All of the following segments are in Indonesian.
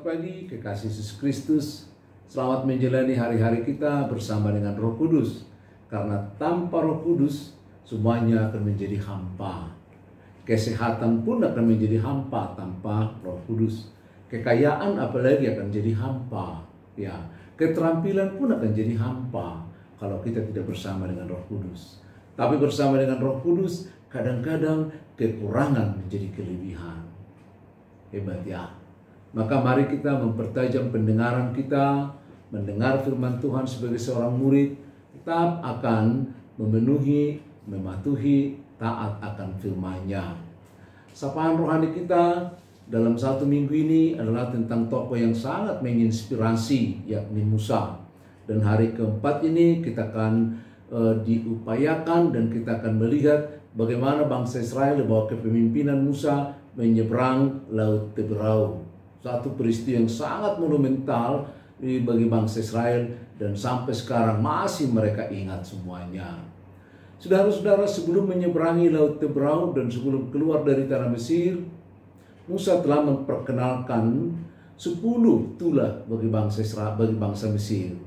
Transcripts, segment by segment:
pagi, kekasih Yesus Kristus. Selamat menjalani hari-hari kita bersama dengan Roh Kudus. Karena tanpa Roh Kudus, semuanya akan menjadi hampa. Kesehatan pun akan menjadi hampa tanpa Roh Kudus. Kekayaan apalagi akan jadi hampa. Ya, keterampilan pun akan jadi hampa kalau kita tidak bersama dengan Roh Kudus. Tapi bersama dengan Roh Kudus, kadang-kadang kekurangan menjadi kelebihan. Hebat ya. Maka mari kita mempertajam pendengaran kita, mendengar firman Tuhan sebagai seorang murid, tetap akan memenuhi, mematuhi, taat akan firman-Nya. Sapaan rohani kita dalam satu minggu ini adalah tentang tokoh yang sangat menginspirasi, yakni Musa. Dan hari keempat ini kita akan diupayakan dan kita akan melihat bagaimana bangsa Israel di bawah kepemimpinan Musa menyeberang Laut Teberau. Satu peristiwa yang sangat monumental bagi bangsa Israel dan sampai sekarang masih mereka ingat semuanya. Saudara-saudara, sebelum menyeberangi Laut Teberau dan sebelum keluar dari tanah Mesir, Musa telah memperkenalkan 10 tulah bagi bangsa Israel, bagi bangsa Mesir.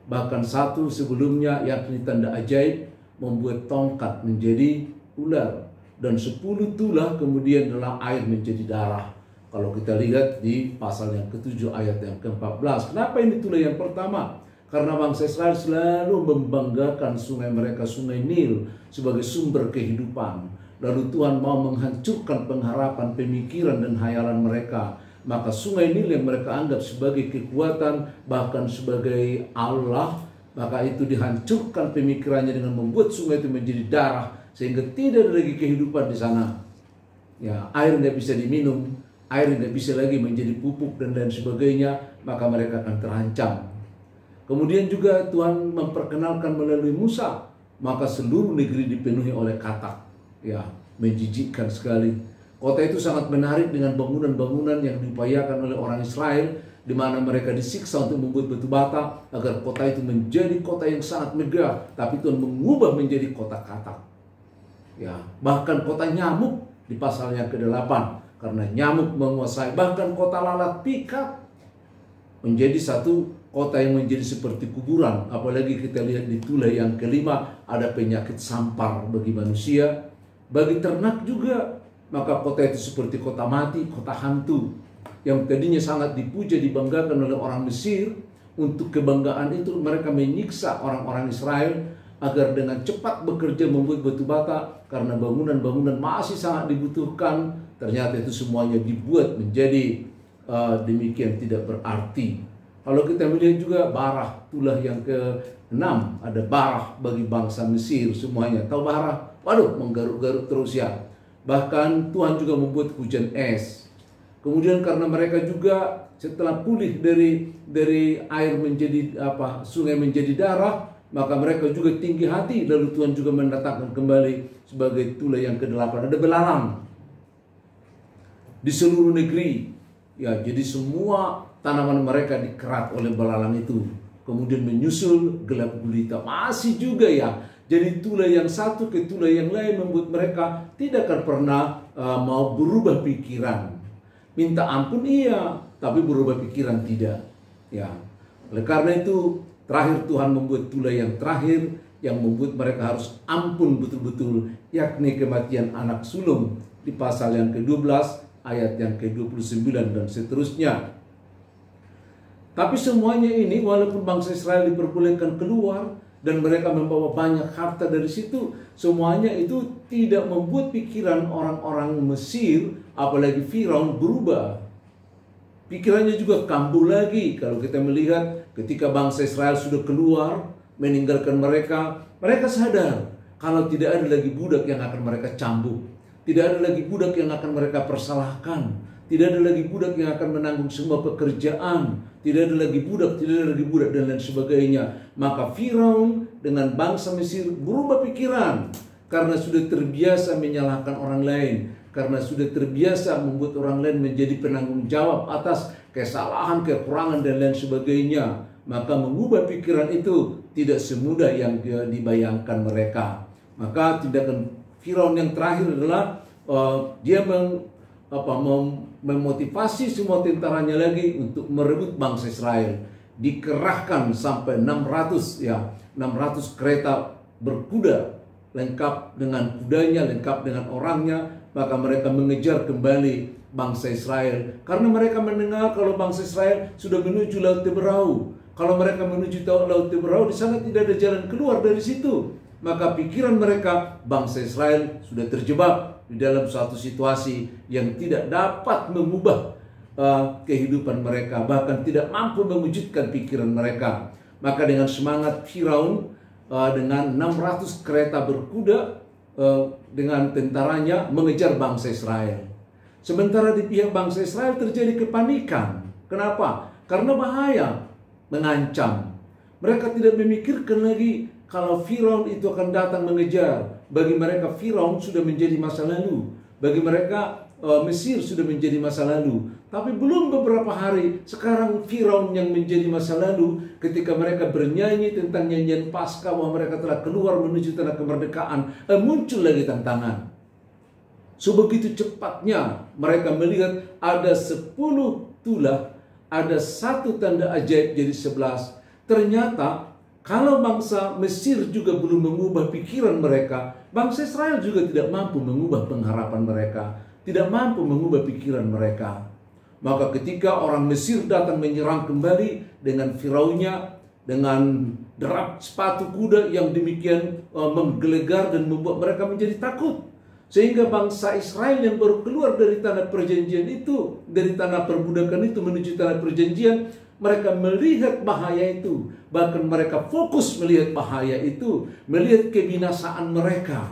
Bahkan satu sebelumnya, yakni tanda ajaib, membuat tongkat menjadi ular, dan 10 tulah kemudian adalah air menjadi darah. Kalau kita lihat di pasal yang ke-7 ayat yang ke-14. Kenapa ini tulah yang pertama? Karena bangsa Israel selalu membanggakan sungai mereka, sungai Nil, sebagai sumber kehidupan. Lalu Tuhan mau menghancurkan pengharapan, pemikiran dan hayalan mereka. Maka sungai Nil yang mereka anggap sebagai kekuatan, bahkan sebagai Allah, maka itu dihancurkan pemikirannya dengan membuat sungai itu menjadi darah, sehingga tidak ada lagi kehidupan di sana. Ya, air tidak bisa diminum, air tidak bisa lagi menjadi pupuk dan lain sebagainya, maka mereka akan terancam. Kemudian juga Tuhan memperkenalkan melalui Musa, maka seluruh negeri dipenuhi oleh katak. Ya, menjijikkan sekali. Kota itu sangat menarik dengan bangunan-bangunan yang diupayakan oleh orang Israel, di mana mereka disiksa untuk membuat batu bata agar kota itu menjadi kota yang sangat megah, tapi Tuhan mengubah menjadi kota katak. Ya, bahkan kota nyamuk di pasal yang ke-8, karena nyamuk menguasai, bahkan kota lalat pikat menjadi satu kota yang menjadi seperti kuburan. Apalagi kita lihat di tulah yang ke-5, ada penyakit sampar bagi manusia, bagi ternak juga. Maka kota itu seperti kota mati, kota hantu, yang tadinya sangat dipuja, dibanggakan oleh orang Mesir. Untuk kebanggaan itu mereka menyiksa orang-orang Israel agar dengan cepat bekerja membuat batu bata, karena bangunan-bangunan masih sangat dibutuhkan. Ternyata itu semuanya dibuat menjadi demikian tidak berarti. Kalau kita melihat juga Barah, tulah yang ke-6, ada Barah bagi bangsa Mesir semuanya. Tahu Barah? Waduh, menggaruk-garuk terus ya. Bahkan Tuhan juga membuat hujan es. Kemudian karena mereka juga setelah pulih dari air menjadi sungai menjadi darah, maka mereka juga tinggi hati. Lalu Tuhan juga mendatangkan kembali sebagai tulah yang ke-8, ada belalang di seluruh negeri. Ya, jadi semua tanaman mereka dikerat oleh belalang itu. Kemudian menyusul gelap gulita. Masih juga ya. Jadi tulah yang satu ke tulah yang lain membuat mereka tidak akan pernah mau berubah pikiran. Minta ampun iya, tapi berubah pikiran tidak. Ya. Oleh karena itu, terakhir Tuhan membuat tulah yang terakhir yang membuat mereka harus ampun betul-betul, yakni kematian anak sulung di pasal yang ke-12 ayat yang ke-29 dan seterusnya. Tapi semuanya ini, walaupun bangsa Israel diperbolehkan keluar dan mereka membawa banyak harta dari situ, semuanya itu tidak membuat pikiran orang-orang Mesir, apalagi Firaun, berubah. Pikirannya juga kambuh lagi. Kalau kita melihat ketika bangsa Israel sudah keluar meninggalkan mereka, mereka sadar kalau tidak ada lagi budak yang akan mereka cambuk, tidak ada lagi budak yang akan mereka persalahkan, tidak ada lagi budak yang akan menanggung semua pekerjaan, tidak ada lagi budak, dan lain sebagainya. Maka Firaun dengan bangsa Mesir berubah pikiran karena sudah terbiasa menyalahkan orang lain, karena sudah terbiasa membuat orang lain menjadi penanggung jawab atas kesalahan, kekurangan dan lain sebagainya. Maka mengubah pikiran itu tidak semudah yang dibayangkan mereka. Maka tindakan Firaun yang terakhir adalah dia memotivasi semua tentaranya lagi untuk merebut bangsa Israel. Dikerahkan sampai 600 kereta berkuda, lengkap dengan kudanya, lengkap dengan orangnya. Maka mereka mengejar kembali bangsa Israel, karena mereka mendengar kalau bangsa Israel sudah menuju Laut Teberau. Kalau mereka menuju Laut Teberau, di sana tidak ada jalan keluar dari situ. Maka pikiran mereka, bangsa Israel sudah terjebak di dalam suatu situasi yang tidak dapat mengubah kehidupan mereka, bahkan tidak mampu mewujudkan pikiran mereka. Maka dengan semangat Firaun, dengan 600 kereta berkuda, dengan tentaranya mengejar bangsa Israel. Sementara di pihak bangsa Israel terjadi kepanikan. Kenapa? Karena bahaya mengancam. Mereka tidak memikirkan lagi kalau Firaun itu akan datang mengejar. Bagi mereka Firaun sudah menjadi masa lalu. Bagi mereka Mesir sudah menjadi masa lalu. Tapi belum beberapa hari, sekarang Firaun yang menjadi masa lalu. Ketika mereka bernyanyi tentang nyanyian Paskah bahwa mereka telah keluar menuju tanah kemerdekaan, muncul lagi tantangan. Sebegitu cepatnya mereka melihat ada 10 tulah, ada satu tanda ajaib jadi 11. Ternyata kalau bangsa Mesir juga belum mengubah pikiran mereka, bangsa Israel juga tidak mampu mengubah pengharapan mereka, tidak mampu mengubah pikiran mereka. Maka ketika orang Mesir datang menyerang kembali dengan Firaunnya, dengan derap sepatu kuda yang demikian menggelegar dan membuat mereka menjadi takut. Sehingga bangsa Israel yang baru keluar dari tanah perjanjian itu, dari tanah perbudakan itu menuju tanah perjanjian, mereka melihat bahaya itu. Bahkan mereka fokus melihat bahaya itu, melihat kebinasaan mereka.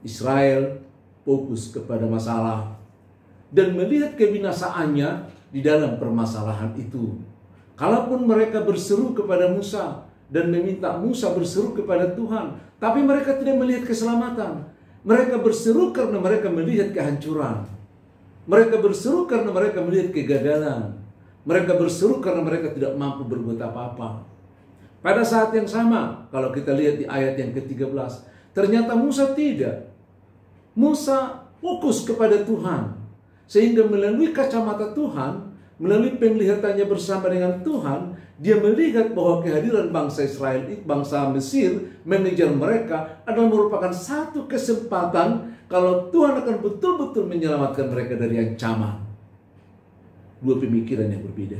Israel fokus kepada masalah dan melihat kebinasaannya di dalam permasalahan itu. Kalaupun mereka berseru kepada Musa dan meminta Musa berseru kepada Tuhan, tapi mereka tidak melihat keselamatan. Mereka berseru karena mereka melihat kehancuran. Mereka berseru karena mereka melihat kegagalan. Mereka berseru karena mereka tidak mampu berbuat apa-apa. Pada saat yang sama, kalau kita lihat di ayat yang ke-13, ternyata Musa tidak. Musa fokus kepada Tuhan. Sehingga melalui kacamata Tuhan, melalui penglihatannya bersama dengan Tuhan, dia melihat bahwa kehadiran bangsa Israel, bangsa Mesir, mengejar mereka adalah merupakan satu kesempatan kalau Tuhan akan betul-betul menyelamatkan mereka dari ancaman. Dua pemikiran yang berbeda.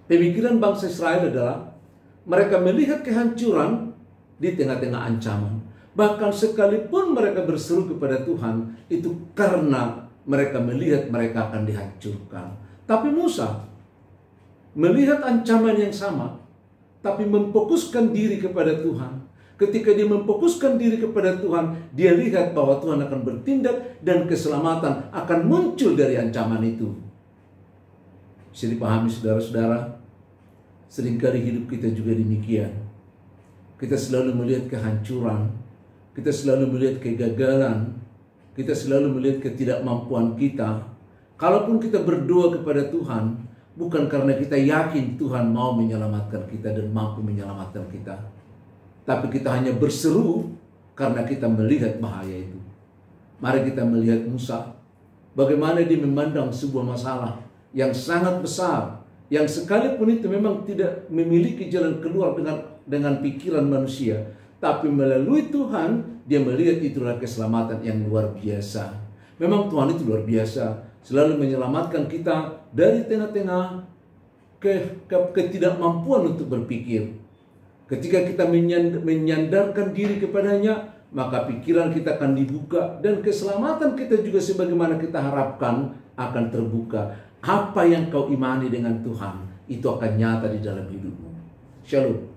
Pemikiran bangsa Israel adalah mereka melihat kehancuran di tengah-tengah ancaman. Bahkan sekalipun mereka berseru kepada Tuhan, itu karena mereka melihat mereka akan dihancurkan. Tapi Musa melihat ancaman yang sama, tapi memfokuskan diri kepada Tuhan. Ketika dia memfokuskan diri kepada Tuhan, dia lihat bahwa Tuhan akan bertindak dan keselamatan akan muncul dari ancaman itu. Bisa dipahami saudara-saudara, seringkali hidup kita juga demikian. Kita selalu melihat kehancuran, kita selalu melihat kegagalan, kita selalu melihat ketidakmampuan kita. Kalaupun kita berdoa kepada Tuhan, bukan karena kita yakin Tuhan mau menyelamatkan kita dan mampu menyelamatkan kita, tapi kita hanya berseru karena kita melihat bahaya itu. Mari kita melihat Musa, bagaimana dia memandang sebuah masalah yang sangat besar, yang sekalipun itu memang tidak memiliki jalan keluar dengan pikiran manusia, tapi melalui Tuhan dia melihat itulah keselamatan yang luar biasa. Memang Tuhan itu luar biasa, selalu menyelamatkan kita dari tengah-tengah ketidakmampuan untuk berpikir. Ketika kita menyandarkan diri kepadanya, maka pikiran kita akan dibuka dan keselamatan kita juga sebagaimana kita harapkan akan terbuka. Apa yang kau imani dengan Tuhan, itu akan nyata di dalam hidupmu. Shalom.